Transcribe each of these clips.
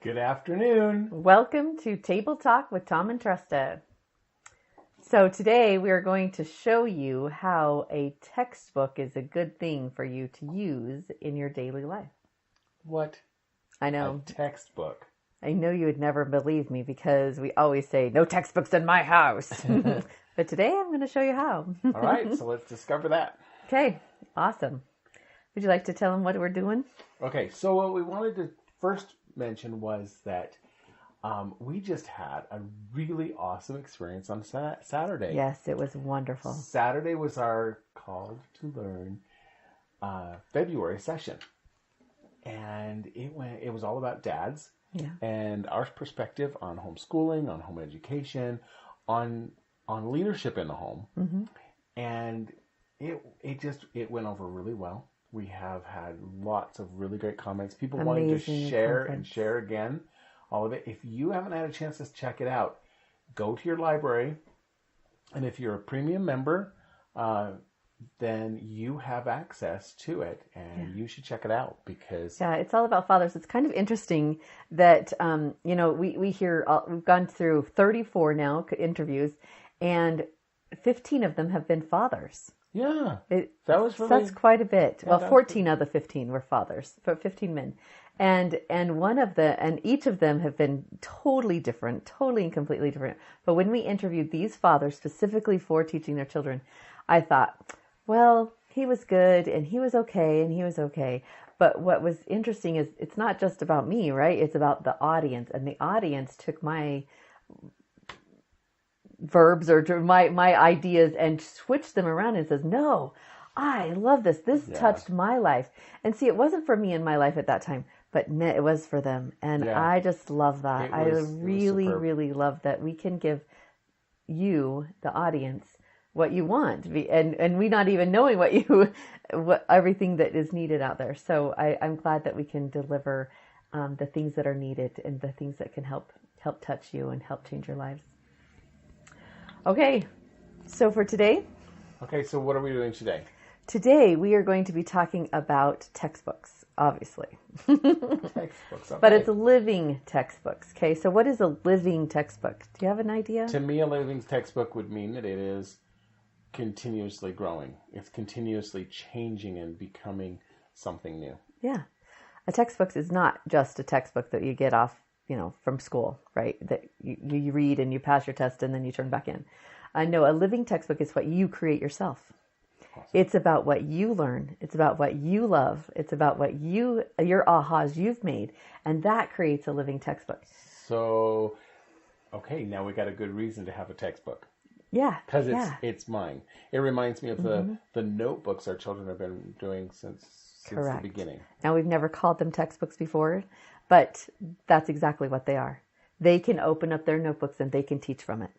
Good afternoon. Welcome to Table Talk with Tom and Trista. So today we are going to show you how a textbook is a good thing for you to use in your daily life. What? I know. A textbook. I know you would never believe me because we always say, no textbooks in my house. But today I'm going to show you how. All right, so let's discover that. Okay, awesome. Would you like to tell them what we're doing? Okay, so what we wanted to first mention was that we just had a really awesome experience on Saturday. Yes, it was wonderful. Saturday was our Called to Learn February session. And it was all about dads and our perspective on homeschooling, on home education, on leadership in the home. Mm-hmm. And it went over really well. We have had lots of really great comments. People wanting to share and share again, all of it. If you haven't had a chance to check it out, go to your library. And if you're a premium member, then you have access to it. And you should check it out because... Yeah, it's all about fathers. It's kind of interesting that, we hear, we've gone through 34 now interviews, and 15 of them have been fathers. Yeah, that's quite a bit. Yeah, well, 14 of the 15 were fathers, but 15 men, and each of them have been totally different, totally and completely different. But when we interviewed these fathers specifically for teaching their children, I thought, well, he was good and he was okay and he was okay. But what was interesting is it's not just about me, right? It's about the audience, and the audience took my verbs or my ideas and switch them around and says, no, I love this. This touched my life. And see, it wasn't for me in my life at that time, but it was for them. And I just love that. I really love that we can give you, the audience, what you want. And we not even knowing what everything that is needed out there. So I'm glad that we can deliver the things that are needed and the things that can help touch you and help change your lives. Okay, so for today... Okay, so what are we doing today? Today we are going to be talking about textbooks, obviously. Textbooks, okay. But it's living textbooks, okay? So what is a living textbook? Do you have an idea? To me, a living textbook would mean that it is continuously growing. It's continuously changing and becoming something new. Yeah. A textbook is not just a textbook that you get off from school, right? That you read and you pass your test and then you turn back in. No, a living textbook is what you create yourself. Awesome. It's about what you learn. It's about what you love. It's about what your ahas you've made. And that creates a living textbook. So, okay, now we got a good reason to have a textbook. Yeah. Because it's mine. It reminds me of the notebooks our children have been doing since the beginning. Now, we've never called them textbooks before, but that's exactly what they are. They can open up their notebooks and they can teach from it.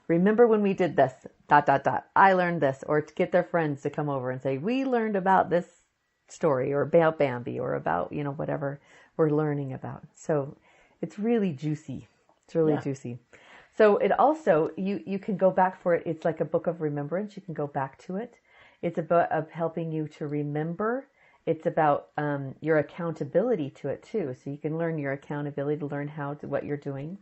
Remember when we did this, ... I learned this, or to get their friends to come over and say, we learned about this story or about Bambi or about, whatever we're learning about. So it's really juicy. It's really juicy. So it also, you can go back for it. It's like a book of remembrance. You can go back to it. It's about helping you to remember. It's about your accountability to it too. So you can learn your accountability to learn what you're doing.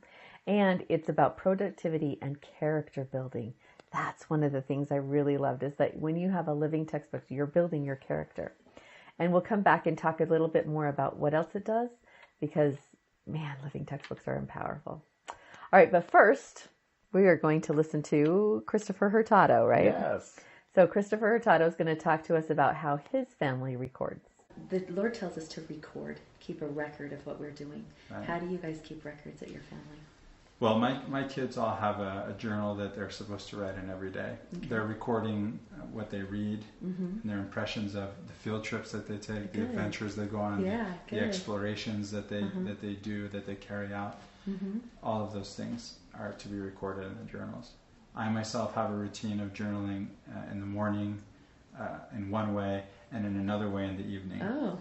And it's about productivity and character building. That's one of the things I really loved, is that when you have a living textbook, you're building your character. And we'll come back and talk a little bit more about what else it does, because, man, living textbooks are powerful. All right, but first, we are going to listen to Christopher Hurtado, right? Yes. So Christopher Hurtado is going to talk to us about how his family records. The Lord tells us to record, keep a record of what we're doing. Right. How do you guys keep records at your family? Well, my kids all have a journal that they're supposed to write in every day. Okay. They're recording what they read, and their impressions of the field trips that they take, the adventures they go on, the explorations that they do, that they carry out. All of those things are to be recorded in the journals. I myself have a routine of journaling in the morning in one way and in another way in the evening. Oh,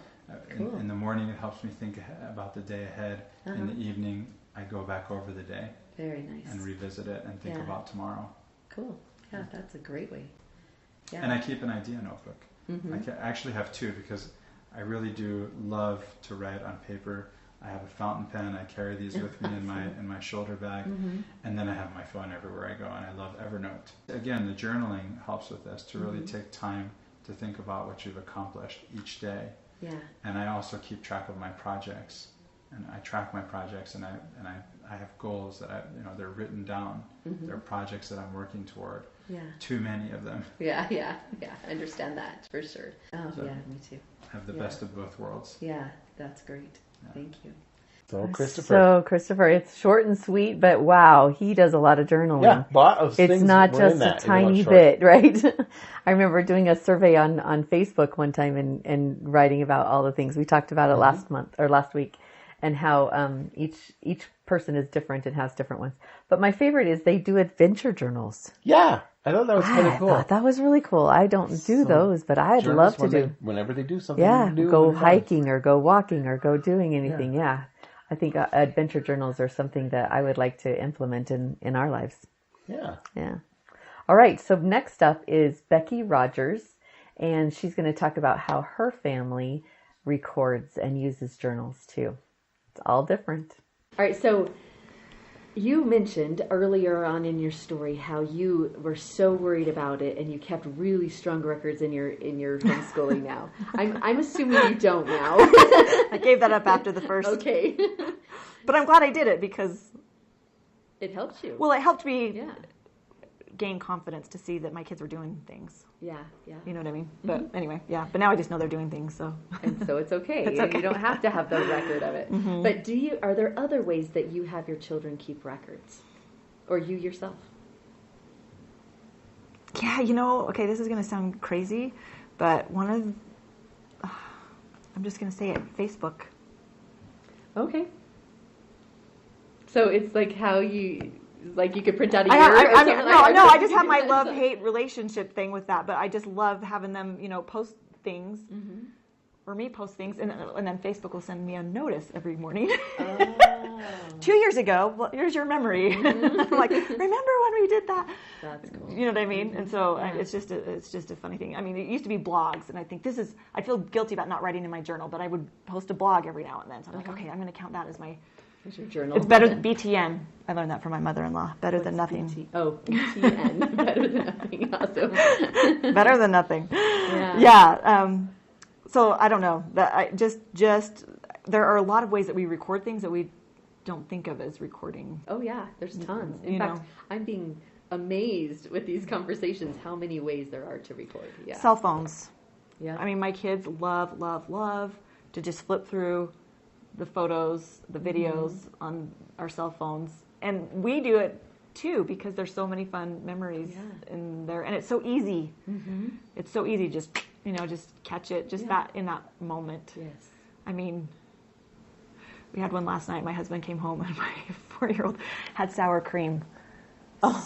cool. In the morning, it helps me think about the day ahead. In the evening, I go back over the day. Very nice. And revisit it and think about tomorrow. Cool. Yeah, that's a great way. Yeah. And I keep an idea notebook. I actually have two, because I really do love to write on paper I have a fountain pen. I carry these with me in my shoulder bag, and then I have my phone everywhere I go. And I love Evernote. Again, the journaling helps with this, to really take time to think about what you've accomplished each day. Yeah. And I also keep track of my projects, and I track my projects, and I have goals that they're written down. They're projects that I'm working toward. Yeah. Too many of them. Yeah. I understand that for sure. Oh, so yeah, me too. Have the best of both worlds. Yeah, that's great. Yeah. Thank you. So Christopher, it's short and sweet, but wow, he does a lot of journaling. Yeah, a lot of things. It's not just a tiny bit, right? I remember doing a survey on Facebook one time and writing about all the things we talked about it last week, and how each person is different and has different ones. But my favorite is they do adventure journals. Yeah, I thought that was kind of cool. I thought that was really cool. I don't do those, but I'd love to do. Whenever they do something new, go hiking or go walking or go doing anything. Yeah. I think adventure journals are something that I would like to implement in our lives. Yeah. Yeah. All right. So next up is Becky Rogers, and she's going to talk about how her family records and uses journals too. It's all different. All right. So you mentioned earlier on in your story how you were so worried about it, and you kept really strong records in your homeschooling now. I'm assuming you don't now. I gave that up after the first. Okay. But I'm glad I did it because it helped you. Well, it helped me gain confidence to see that my kids were doing things. Yeah. You know what I mean? But anyway, but now I just know they're doing things, so. And so it's okay. It's okay. You don't have to have the record of it. But are there other ways that you have your children keep records? Or you yourself? Yeah, okay, this is going to sound crazy, but I'm just going to say it, Facebook. Okay. So it's like how you could print out a year or something like that? No, I just have my love-hate relationship thing with that, but I just love having them, post things, or me post things, and then Facebook will send me a notice every morning. Oh. 2 years ago, well, here's your memory. I'm like, remember when we did that? That's cool. You know what I mean? And so it's just a funny thing. I mean, it used to be blogs, and I think I feel guilty about not writing in my journal, but I would post a blog every now and then. So I'm like, okay, I'm going to count that as my... Your journal. It's better than BTN. I learned that from my mother-in-law. Better than nothing. BTN. Better than nothing. Awesome. Better than nothing. Yeah. So I don't know. That there are a lot of ways that we record things that we don't think of as recording. Oh yeah, there's tons. In fact, I'm being amazed with these conversations how many ways there are to record. Yeah. Cell phones. Yeah. I mean, my kids love to just flip through the photos, the videos on our cell phones. And we do it too because there's so many fun memories in there. And it's so easy. It's so easy just catch it that in that moment. Yes. I mean, we had one last night. My husband came home and my 4-year-old had sour cream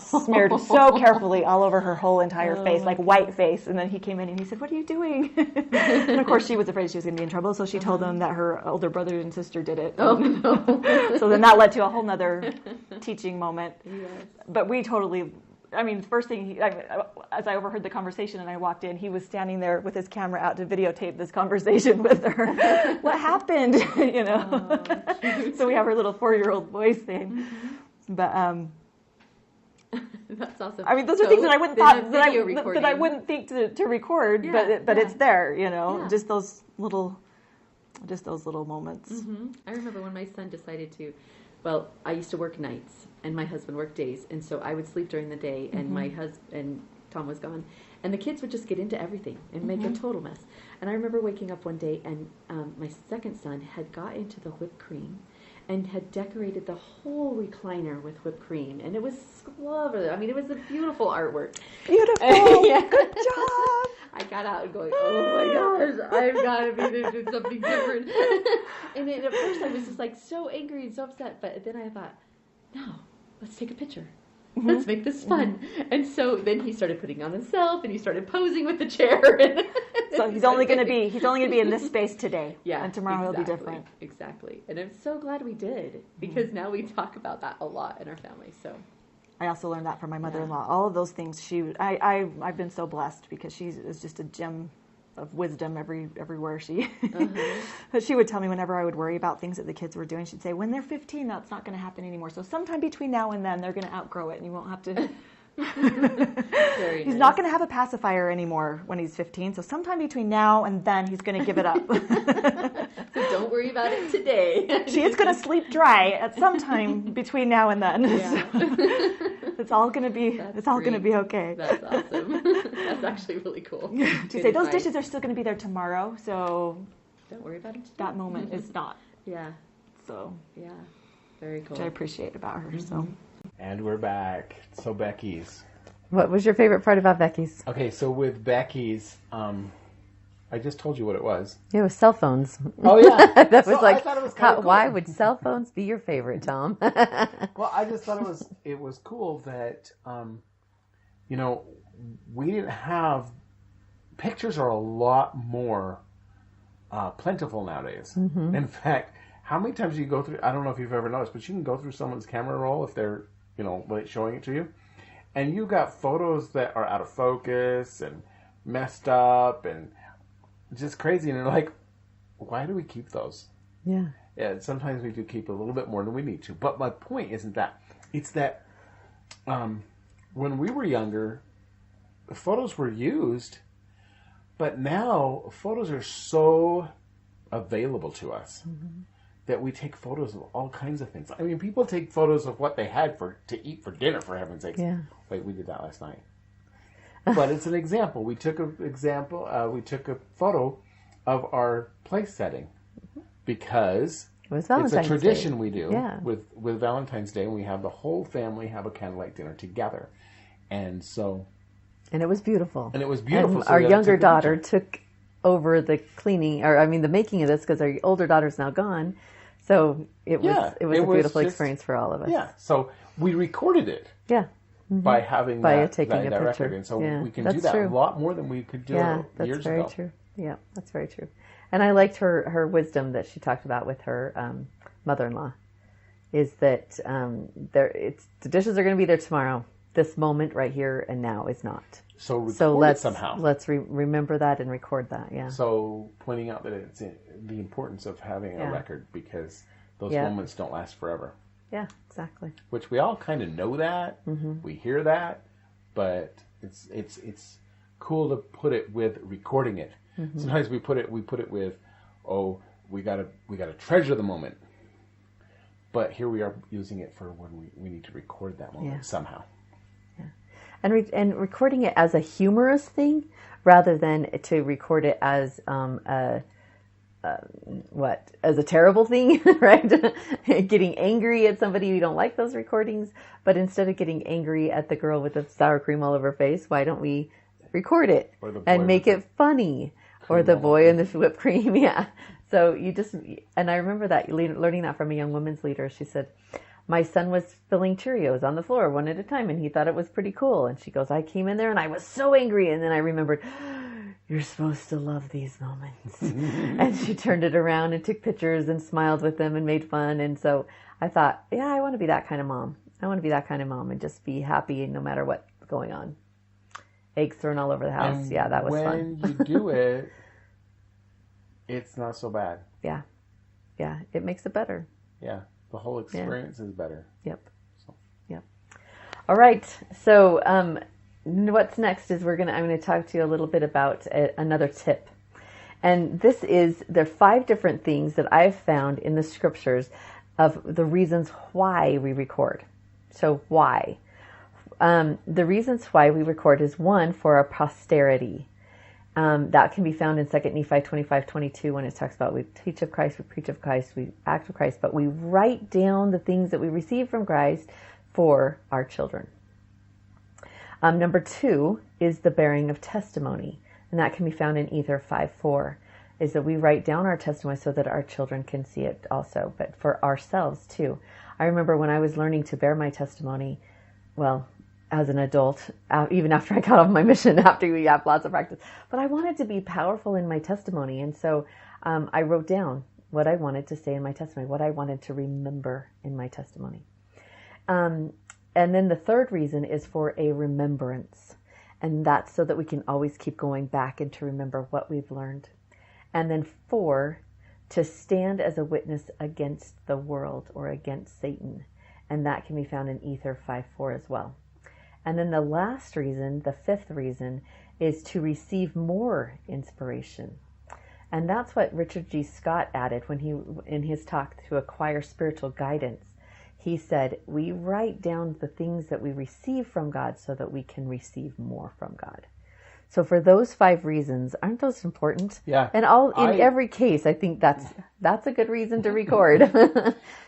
smeared so carefully all over her whole entire face, like white face. And then he came in and he said, "What are you doing?" And of course she was afraid she was going to be in trouble, so she told them that her older brother and sister did it. Oh no. So then that led to a whole nother teaching moment. Yes. But we totally, first thing, as I overheard the conversation and I walked in, he was standing there with his camera out to videotape this conversation with her. What happened? So we have her little 4-year-old voice thing. But that's awesome. Those are things that I wouldn't that I wouldn't think to record, but it's there, just those little moments. I remember when my son decided to. Well, I used to work nights, and my husband worked days, and so I would sleep during the day, and my husband, Tom, was gone, and the kids would just get into everything and make a total mess. And I remember waking up one day, and my second son had got into the whipped cream and had decorated the whole recliner with whipped cream, and it was lovely. It was a beautiful artwork. Beautiful. Good job. I got out and going, oh my gosh, I've got to be doing something different. And then at first I was just like so angry and so upset, but then I thought, no, let's take a picture. Let's make this fun. And so then he started putting on himself, and he started posing with the chair. So he's only going to be in this space today. Yeah, and tomorrow he'll be different. Exactly. And I'm so glad we did, because now we talk about that a lot in our family. So I also learned that from my mother-in-law. All of those things, I've been so blessed because she is just a gem wisdom everywhere she she would tell me whenever I would worry about things that the kids were doing. She'd say, when they're 15, that's not going to happen anymore. So sometime between now and then, they're going to outgrow it, and you won't have to. He's not going to have a pacifier anymore when he's 15. So sometime between now and then, he's going to give it up. So don't worry about it today. She is going to sleep dry at some time between now and then. Yeah. So it's all going to be. It's all going to be okay. That's awesome. That's actually really cool. To say those dishes are still going to be there tomorrow, so don't worry about it today. That moment is not. Yeah. So yeah, very cool. Which I appreciate about her. So. And we're back. So Becky's. What was your favorite part about Becky's? Okay, so with Becky's, I just told you what it was. It was cell phones. Oh yeah, that was so like. I thought it was cool. Why would cell phones be your favorite, Tom? Well, I just thought it was cool that we didn't have pictures are a lot more plentiful nowadays. Mm-hmm. In fact, how many times you go through? I don't know if you've ever noticed, but you can go through someone's camera roll if they're showing it to you, and you got photos that are out of focus and messed up and just crazy, and you're like, why do we keep those? Yeah. Yeah, sometimes we do keep a little bit more than we need to. But my point isn't that. It's that when we were younger, photos were used, but now photos are so available to us that we take photos of all kinds of things. I mean, people take photos of what they had to eat for dinner, for heaven's sakes. Yeah. Wait, we did that last night. But it's an example. We took a photo of our place setting because it's a tradition we do with Valentine's Day, and we have the whole family have a candlelight dinner together. And it was beautiful. And so our younger daughter took over the cleaning, the making of this, because our older daughter's now gone. So it was a beautiful experience for all of us. Yeah. So we recorded it. Yeah. Mm-hmm. By having taking a picture. Record. And so we can do that a lot more than we could do years ago. That's very true. Yeah, that's very true. And I liked her wisdom that she talked about with her mother-in-law, is that the dishes are going to be there tomorrow. This moment right here and now is not. So let's somehow. Let's remember that and record that. Yeah. So pointing out that it's the importance of having a record, because those moments don't last forever. Yeah, exactly. Which we all kind of know that. Mm-hmm. We hear that, but it's cool to put it with recording it. Mm-hmm. Sometimes we put it with, we gotta treasure the moment. But here we are using it for when we need to record that moment somehow. Yeah, and recording it as a humorous thing rather than to record it as as a terrible thing, right? Getting angry at somebody who don't like those recordings, but instead of getting angry at the girl with the sour cream all over her face, why don't we record it and make it funny? Or the boy and the whipped cream, yeah. So and I remember that, learning that from a young women's leader. She said, my son was spilling Cheerios on the floor one at a time, and he thought it was pretty cool. And she goes, I came in there and I was so angry. And then I remembered, you're supposed to love these moments. And she turned it around and took pictures and smiled with them and made fun. And so I thought, I want to be that kind of mom. I want to be that kind of mom and just be happy no matter what's going on. Eggs thrown all over the house. And that was fun. When you do it, it's not so bad. Yeah. Yeah, it makes it better. Yeah, the whole experience is better. Yep. Yep. All right. So what's next is I'm going to talk to you a little bit about another tip. And there are 5 different things that I've found in the scriptures of the reasons why we record. So why? The reasons why we record is, 1, for our posterity. That can be found in 2 Nephi 25:22 when it talks about we teach of Christ, we preach of Christ, we act of Christ, but we write down the things that we receive from Christ for our children. Number 2 is the bearing of testimony, and that can be found in Ether 5:4, is that we write down our testimony so that our children can see it also, but for ourselves too. I remember when I was learning to bear my testimony, as an adult, even after I got off my mission, after we have lots of practice. But I wanted to be powerful in my testimony. And so I wrote down what I wanted to say in my testimony, what I wanted to remember in my testimony. And then the third reason is for a remembrance. And that's so that we can always keep going back and to remember what we've learned. And then 4, to stand as a witness against the world or against Satan. And that can be found in Ether 5:4 as well. And then the last reason, the 5th reason, is to receive more inspiration. And that's what Richard G. Scott added when he, in his talk, to acquire spiritual guidance. He said, we write down the things that we receive from God so that we can receive more from God. So for those 5 reasons, aren't those important? Yeah. And in every case, I think that's a good reason to record.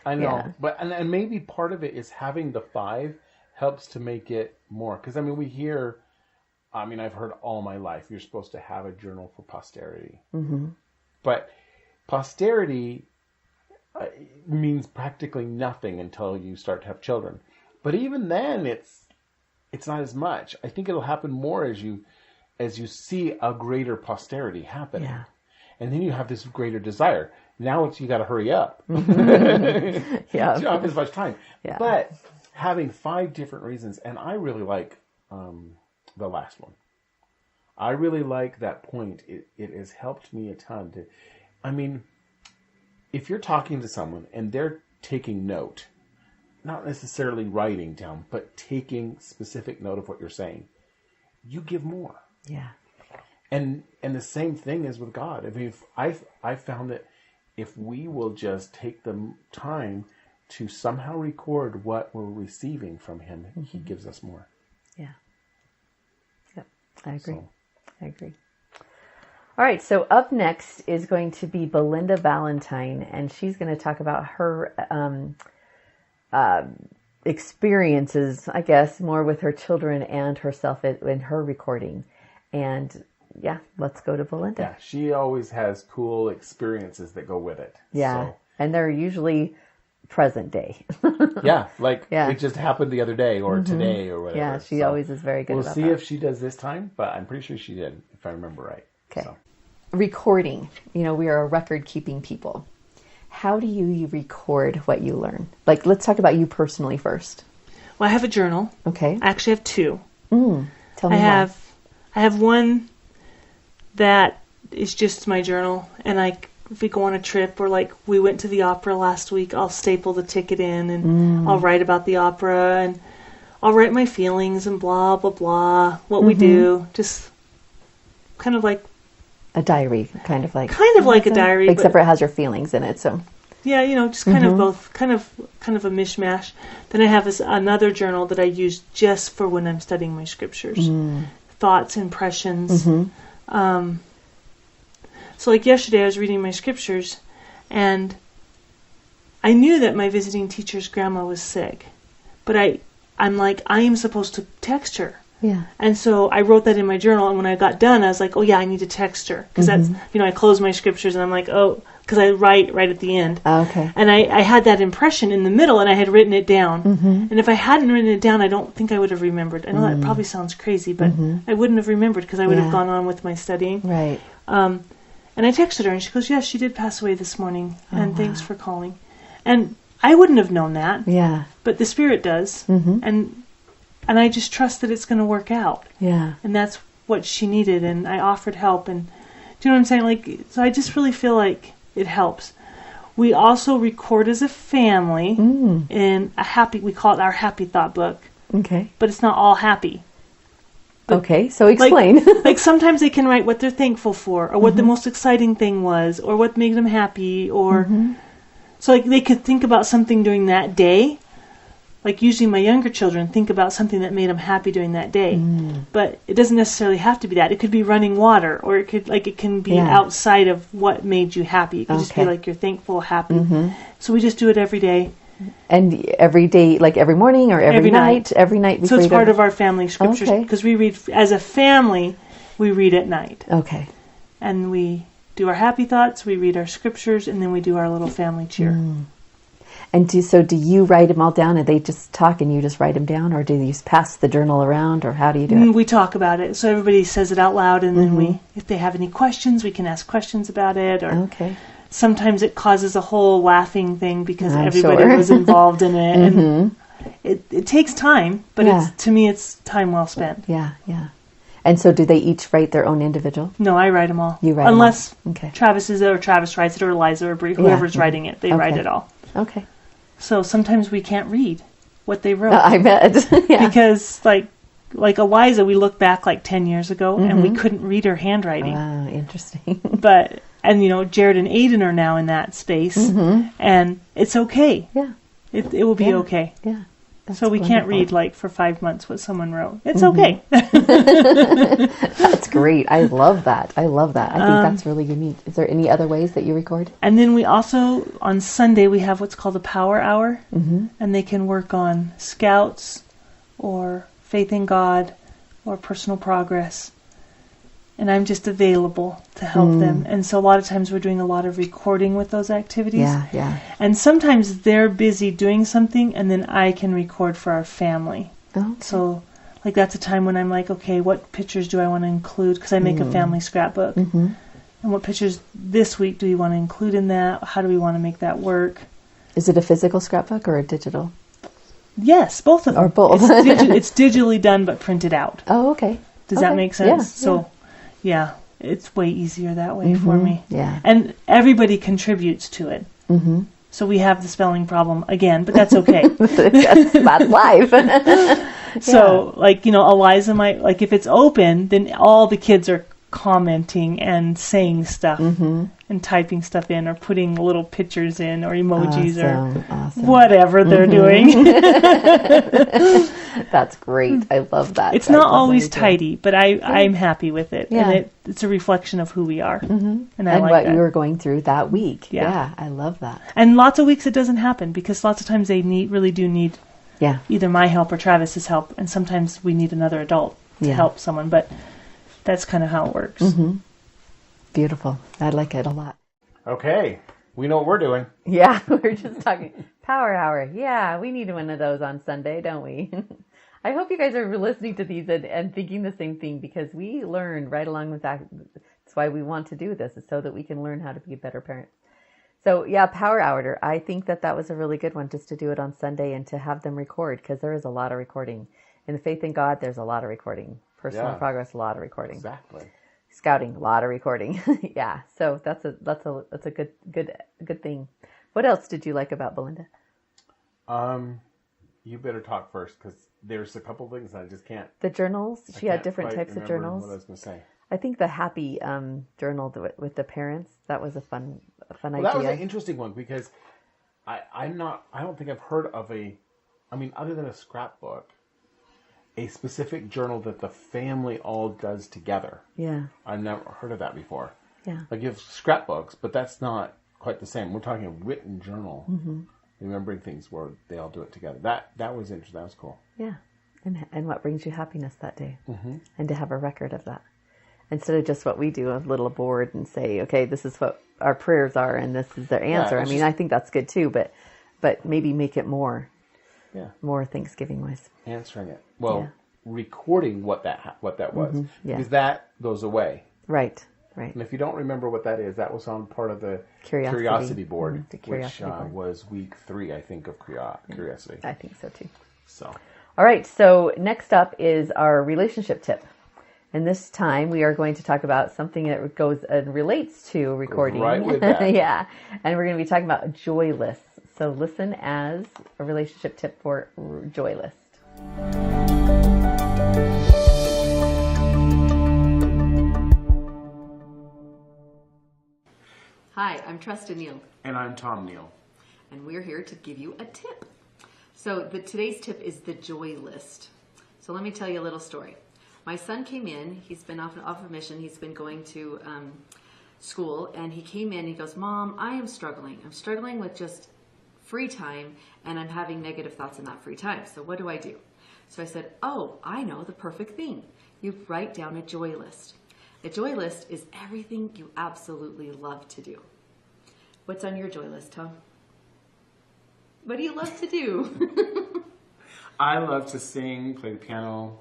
I know. Yeah. But and maybe part of it is having the 5 helps to make it more. Because, I've heard all my life, you're supposed to have a journal for posterity. Mm-hmm. But posterity means practically nothing until you start to have children. But even then, it's not as much. I think it'll happen more as you see a greater posterity happening. Yeah. And then you have this greater desire. Now you got to hurry up. Yeah. You don't have as much time. Yeah. But having 5 different reasons, and I really like the last one. I really like that point. It has helped me a ton if you're talking to someone and they're taking note, not necessarily writing down, but taking specific note of what you're saying, you give more. Yeah. And the same thing is with God. I've found that if we will just take the time to somehow record what we're receiving from Him, mm-hmm. He gives us more. Yeah. Yep. I agree. I agree. All right. So up next is going to be Belinda Valentine, and she's going to talk about her experiences, I guess, more with her children and herself in her recording. And yeah, let's go to Belinda. Yeah, she always has cool experiences that go with it. Yeah, so. And they're usually present day. It just happened the other day or mm-hmm. today or whatever. Yeah, she always is very good about that. We'll see if she does this time, but I'm pretty sure she did, if I remember right. Okay. So. Recording. We are a record-keeping people. How do you record what you learn? Let's talk about you personally first. Well, I have a journal. Okay. I actually have 2. Tell me I have one that is just my journal, and if we go on a trip or we went to the opera last week, I'll staple the ticket in and I'll write about the opera and I'll write my feelings and blah, blah, blah, what we do. Just kind of like a diary, kind of like a diary. Except for it has your feelings in it, so. Yeah, just kind of both, kind of a mishmash. Then I have another journal that I use just for when I'm studying my scriptures. Thoughts, impressions. Mm-hmm. So yesterday I was reading my scriptures and I knew that my visiting teacher's grandma was sick. But I am supposed to text her. Yeah. And so I wrote that in my journal, and when I got done, I was like, oh yeah, I need to text her. Because that's, I close my scriptures and I'm like, oh, because I write right at the end. Okay. And I had that impression in the middle, and I had written it down. And if I hadn't written it down, I don't think I would have remembered. I know that probably sounds crazy, but I wouldn't have remembered because I would have gone on with my studying. Right. And I texted her, and she goes, yes, she did pass away this morning, and thanks for calling. And I wouldn't have known that. Yeah. But the Spirit does. And I just trust that it's going to work out. Yeah. And that's what she needed, and I offered help. And do you know what I'm saying? So I just really feel like it helps. We also record as a family in we call it our Happy Thought book. Okay. But it's not all happy. But okay, so explain. Sometimes they can write what they're thankful for, or what the most exciting thing was, or what made them happy, or... So they could think about something during that day. Usually my younger children think about something that made them happy during that day. But it doesn't necessarily have to be that. It could be running water, or it could it can be outside of what made you happy. It could just be you're thankful, happy. So we just do it every day. And every day, every morning or every night? Every night before so it's part of our family scriptures. Because we read, as a family, we read at night. Okay. And we do our happy thoughts, we read our scriptures, and then we do our little family cheer. And do you write them all down and they just talk and you just write them down, or do you pass the journal around, or how do you do it? We talk about it. So everybody says it out loud, and then if they have any questions, we can ask questions about it. Or sometimes it causes a whole laughing thing because everybody was involved in it. And it takes time, but to me it's time well spent. Yeah, yeah. And so do they each write their own individual? No, I write them all. You write Unless them all. Okay. Travis is it, or Travis writes it, or Eliza, or Bree, whoever's writing it, they write it all. Okay. So sometimes we can't read what they wrote. I bet. Because like Eliza, we look back like 10 years ago and we couldn't read her handwriting. Wow, interesting. And Jared and Aiden are now in that space, and it's okay. Yeah. It will be okay. Yeah. So we can't read like for 5 months what someone wrote. It's okay. That's great. I love that. I think that's really unique. Is there any other ways that you record? And then we also, on Sunday, we have what's called a power hour. And they can work on scouts or faith in God or personal progress. And I'm just available to help them. And so a lot of times we're doing a lot of recording with those activities. Yeah. And sometimes they're busy doing something and then I can record for our family. Okay. So like that's a time when I'm like, okay, what pictures do I want to include? Because I make a family scrapbook. And what pictures this week do we want to include in that? How do we want to make that work? Is it a physical scrapbook or a digital? Yes, both of them. Or both. It's digitally done but printed out. Oh, okay. Does that make sense? Yeah, it's way easier that way for me. Yeah. And everybody contributes to it. So we have the spelling problem again, but that's okay. That's life. So, Eliza might, if it's open, then all the kids are commenting and saying stuff and typing stuff in or putting little pictures in or emojis or whatever they're doing. That's great. I love that. It's not always tidy, but I'm happy with it. Yeah. And it's a reflection of who we are. And I like what that. you were going through that week. Yeah, I love that. And lots of weeks it doesn't happen because lots of times they really do need either my help or Travis's help. And sometimes we need another adult to help someone. But that's kind of how it works. Beautiful. I like it a lot. Okay. We know what we're doing. Yeah, we're just talking. Power hour. Yeah, we need one of those on Sunday, don't we? I hope you guys are listening to these and thinking the same thing because we learn right along with that. That's why we want to do this, is so that we can learn how to be a better parent. So, power hour. I think that was a really good one just to do it on Sunday and to have them record because there is a lot of recording. In the Faith in God, there's a lot of recording. Personal progress, a lot of recording. Exactly. Scouting, a lot of recording. So that's a good thing. What else did you like about Belinda? You better talk first because there's a couple things I just can't. The journals. She had different types of journals. What I was going to say. I think the happy journal with the parents, that was a fun idea. That was an interesting one because I don't think I've heard of other than a scrapbook, a specific journal that the family all does together. Yeah. I've never heard of that before. Yeah. Like you have scrapbooks, but that's not quite the same. We're talking a written journal. Remembering things where they all do it together. That was interesting. That was cool. Yeah. And what brings you happiness that day. And to have a record of that. Instead of just what we do, a little board and say, okay, this is what our prayers are and this is their answer. I think that's good too, but maybe make it more. Yeah. More Thanksgiving-wise. Answering it. Well, recording what that was. Because that goes away. Right. Right. And if you don't remember what that is, that was on part of the Curiosity Board, which was week 3, I think, of Curiosity. I think so too. So. All right. So next up is our relationship tip. And this time we are going to talk about something that goes and relates to recording. Right with that. And we're going to be talking about joy lists. So listen as a relationship tip for joy list. Hi, I'm Tresta Neal. And I'm Tom Neal. And we're here to give you a tip. So today's tip is the joy list. So let me tell you a little story. My son came in. He's been off of mission. He's been going to school. And he came in. He goes, Mom, I am struggling. I'm struggling with just free time. And I'm having negative thoughts in that free time. So what do I do? So I said, I know the perfect thing. You write down a joy list. A joy list is everything you absolutely love to do. What's on your joy list, Tom? What do you love to do? I love to sing, play the piano.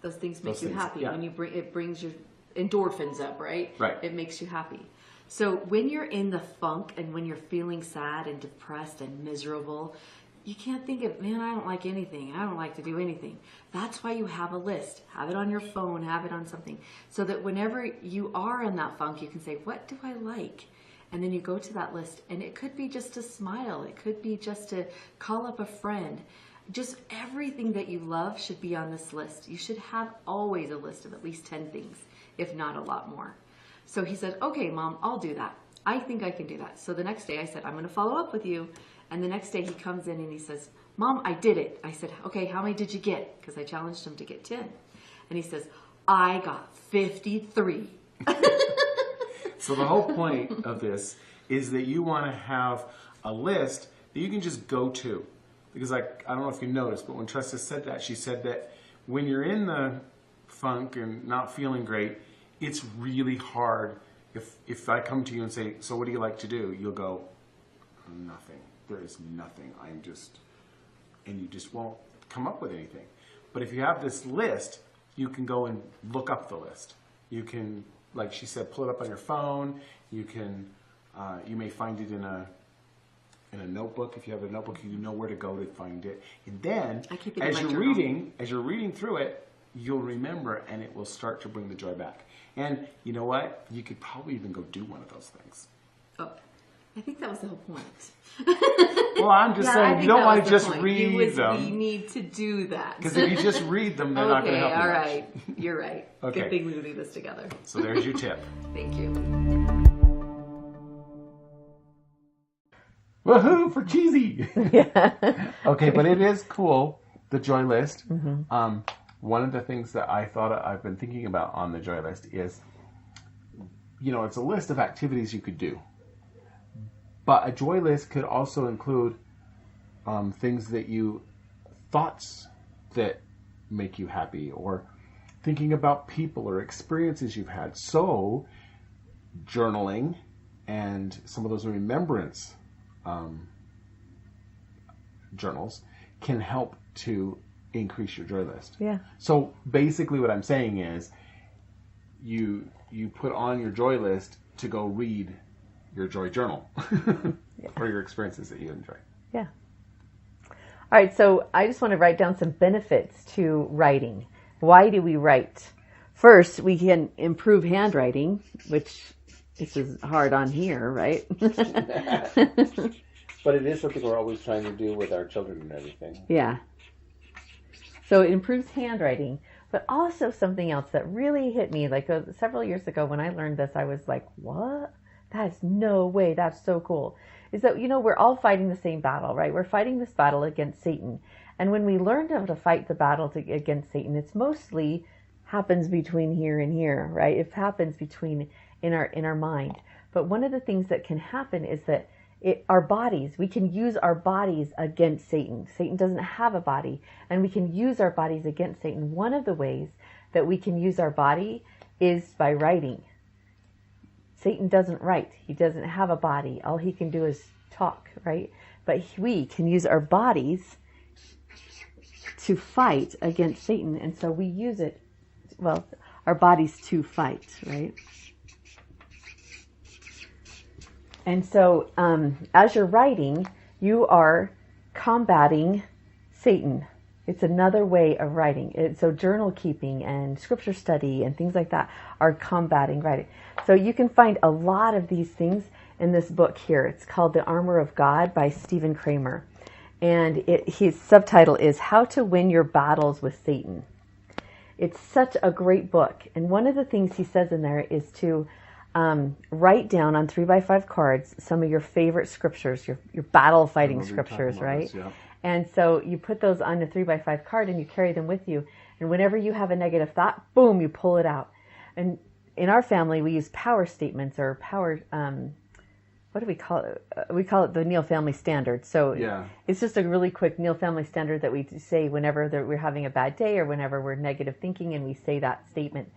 Those things make you happy. When it brings your endorphins up, right? Right. It makes you happy. So when you're in the funk and when you're feeling sad and depressed and miserable, you can't think of, man, I don't like anything. I don't like to do anything. That's why you have a list. Have it on your phone, have it on something. So that whenever you are in that funk, you can say, what do I like? And then you go to that list, and it could be just to smile. It could be just to call up a friend. Just everything that you love should be on this list. You should have always a list of at least 10 things, if not a lot more. So he said, okay, Mom, I'll do that. I think I can do that. So the next day I said, I'm going to follow up with you. And the next day he comes in and he says, Mom, I did it. I said, okay, how many did you get? Because I challenged him to get 10. And he says, I got 53. So the whole point of this is that you want to have a list that you can just go to. Because I don't know if you noticed, but when Tressa said that, she said that when you're in the funk and not feeling great, it's really hard. If I come to you and say, so what do you like to do? You'll go, nothing. There is nothing. And you just won't come up with anything. But if you have this list, you can go and look up the list. You can, like she said, pull it up on your phone. You can, you may find it in a notebook. If you have a notebook, you know where to go to find it. And then, as you're reading through it, you'll remember, and it will start to bring the joy back. And you know what? You could probably even go do one of those things. Oh, I think that was the whole point. Well, I'm just saying, you don't want to just read them. We need to do that. Because if you just read them, they're not going to help you all much. right. You're right. Okay. Good thing we do this together. So there's your tip. Thank you. Woohoo for cheesy! Yeah. Okay, but it is cool, the joy list. Mm-hmm. One of the things that I've been thinking about on the joy list is, it's a list of activities you could do. But a joy list could also include things thoughts that make you happy, or thinking about people or experiences you've had. So, journaling and some of those remembrance journals can help to increase your joy list. Yeah. So basically what I'm saying is you put on your joy list to go read your joy journal for your experiences that you enjoy. Yeah. All right, so I just want to write down some benefits to writing. Why do we write? First, we can improve handwriting, which this is hard on here, right? But it is something we're always trying to do with our children and everything. Yeah. So it improves handwriting, but also something else that really hit me, like several years ago when I learned this, I was like, what? That's no way. That's so cool. Is that, we're all fighting the same battle, right? We're fighting this battle against Satan. And when we learn how to fight the battle against Satan, it's mostly happens between here and here, right? It happens in our mind. But one of the things that can happen is that our bodies, we can use our bodies against Satan. Satan doesn't have a body, and we can use our bodies against Satan. One of the ways that we can use our body is by writing. Satan doesn't write. He doesn't have a body. All he can do is talk, right? But we can use our bodies to fight against Satan, and so we use it, our bodies to fight, right? And so, as you're writing, you are combating Satan. It's another way of writing. So journal keeping and scripture study and things like that are combating writing. So you can find a lot of these things in this book here. It's called The Armor of God by Stephen Kramer. And his subtitle is How to Win Your Battles with Satan. It's such a great book. And one of the things he says in there is to write down on 3x5 cards some of your favorite scriptures, your battle fighting scriptures, right? This, yeah. And so you put those on a 3x5 card and you carry them with you. And whenever you have a negative thought, boom, you pull it out. And in our family, we use power statements or power, what do we call it? We call it the Neal Family Standard. So yeah. It's just a really quick Neal Family Standard that we say whenever we're having a bad day or whenever we're negative thinking, and we say that statement.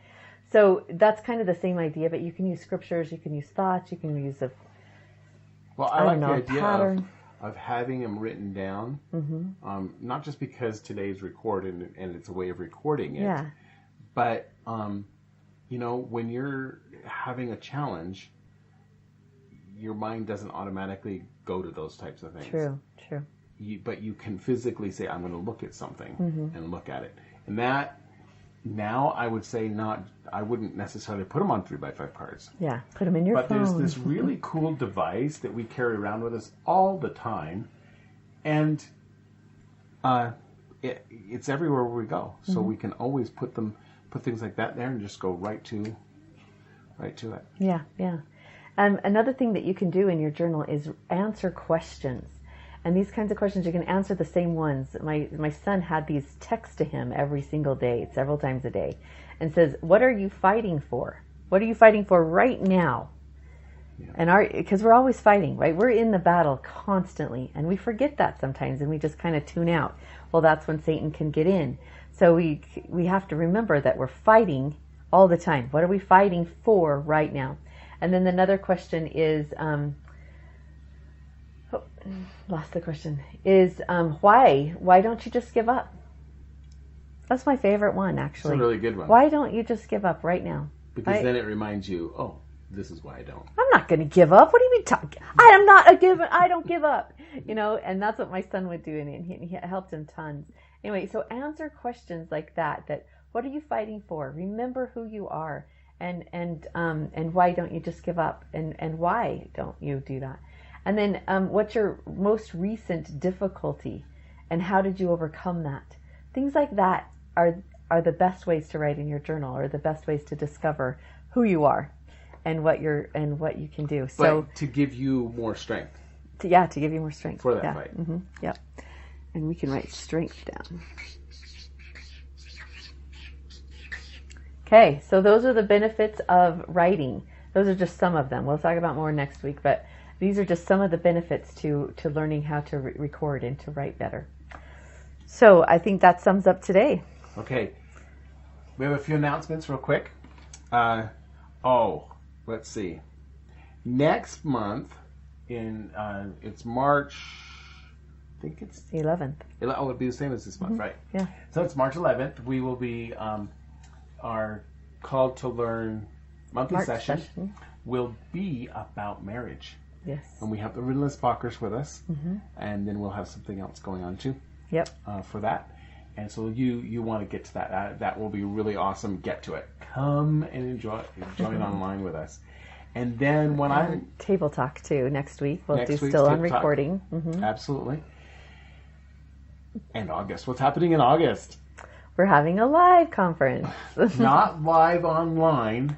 So that's kind of the same idea, but you can use scriptures, you can use thoughts, you can use I like the idea of having them written down, not just because today's recorded and it's a way of recording it, but, when you're having a challenge, your mind doesn't automatically go to those types of things. True. but you can physically say, I'm going to look at something and look at it. And that, now I would say I wouldn't necessarily put them on 3x5 cards. Yeah, put them in your phone. But there's this really cool device that we carry around with us all the time. And it's everywhere we go. So we can always put things like that there and just go right to it. Yeah, yeah. Another thing that you can do in your journal is answer questions. And these kinds of questions, you can answer the same ones. My son had these text to him every single day, several times a day, and says, what are you fighting for? What are you fighting for right now? Yeah. And because we're always fighting, right? We're in the battle constantly, and we forget that sometimes, and we just kind of tune out. Well, that's when Satan can get in. So we have to remember that we're fighting all the time. What are we fighting for right now? And then another question is, lost the question, is why don't you just give up? That's my favorite one, actually. It's a really good one. Why don't you just give up right now? Because then it reminds you, oh, this is why I don't. I'm not going to give up. What do you mean? I don't give up. And that's what my son would do, and he helped him tons. Anyway, so answer questions like that. What are you fighting for? Remember who you are, and why don't you just give up? And why don't you do that? And then what's your most recent difficulty, and how did you overcome that? Things like that are the best ways to write in your journal, or the best ways to discover who you are and what you can do. So to give you more strength. To give you more strength for that fight. Mm-hmm. Yep. And we can write strength down. Okay, so those are the benefits of writing. Those are just some of them. We'll talk about more next week, but these are just some of the benefits to learning how to record and to write better. So I think that sums up today. Okay. We have a few announcements real quick. Let's see. Next month, it's March, I think it's 11th. It'll be the same as this month, right? Yeah. So it's March 11th. We will be, our Called to Learn monthly session will be about marriage. Yes. And we have the Riddless Balkers with us, and then we'll have something else going on too. Yep. For that. And so you want to get to that. That will be really awesome. Get to it. Come and join online with us. And then when Table Talk too next week. We'll do week's still on Table Talk. recording. Absolutely. And August. What's happening in August? We're having a live conference. Not live online,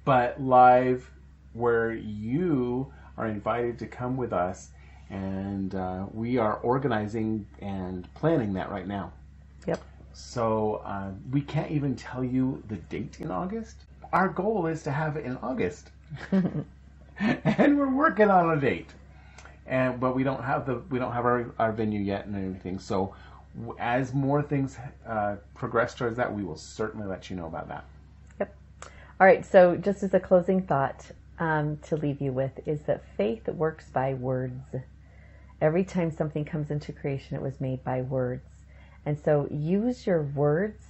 but live where you are invited to come with us. And we are organizing and planning that right now. Yep. So we can't even tell you the date in August. Our goal is to have it in August. And we're working on a date. But we don't have our venue yet and everything. So as more things progress towards that, we will certainly let you know about that. Yep. All right. So just as a closing thought to leave you with is that faith works by words. Every time something comes into creation, it was made by words. And so use your words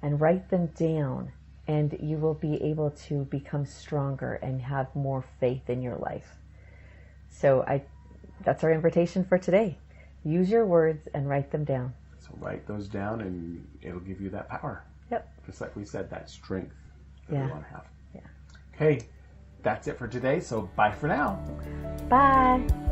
and write them down, and you will be able to become stronger and have more faith in your life. So that's our invitation for today. Use your words and write them down. So write those down, and it'll give you that power. Yep. Just like we said, that strength that we want to have. Yeah. Okay, that's it for today. So bye for now. Bye.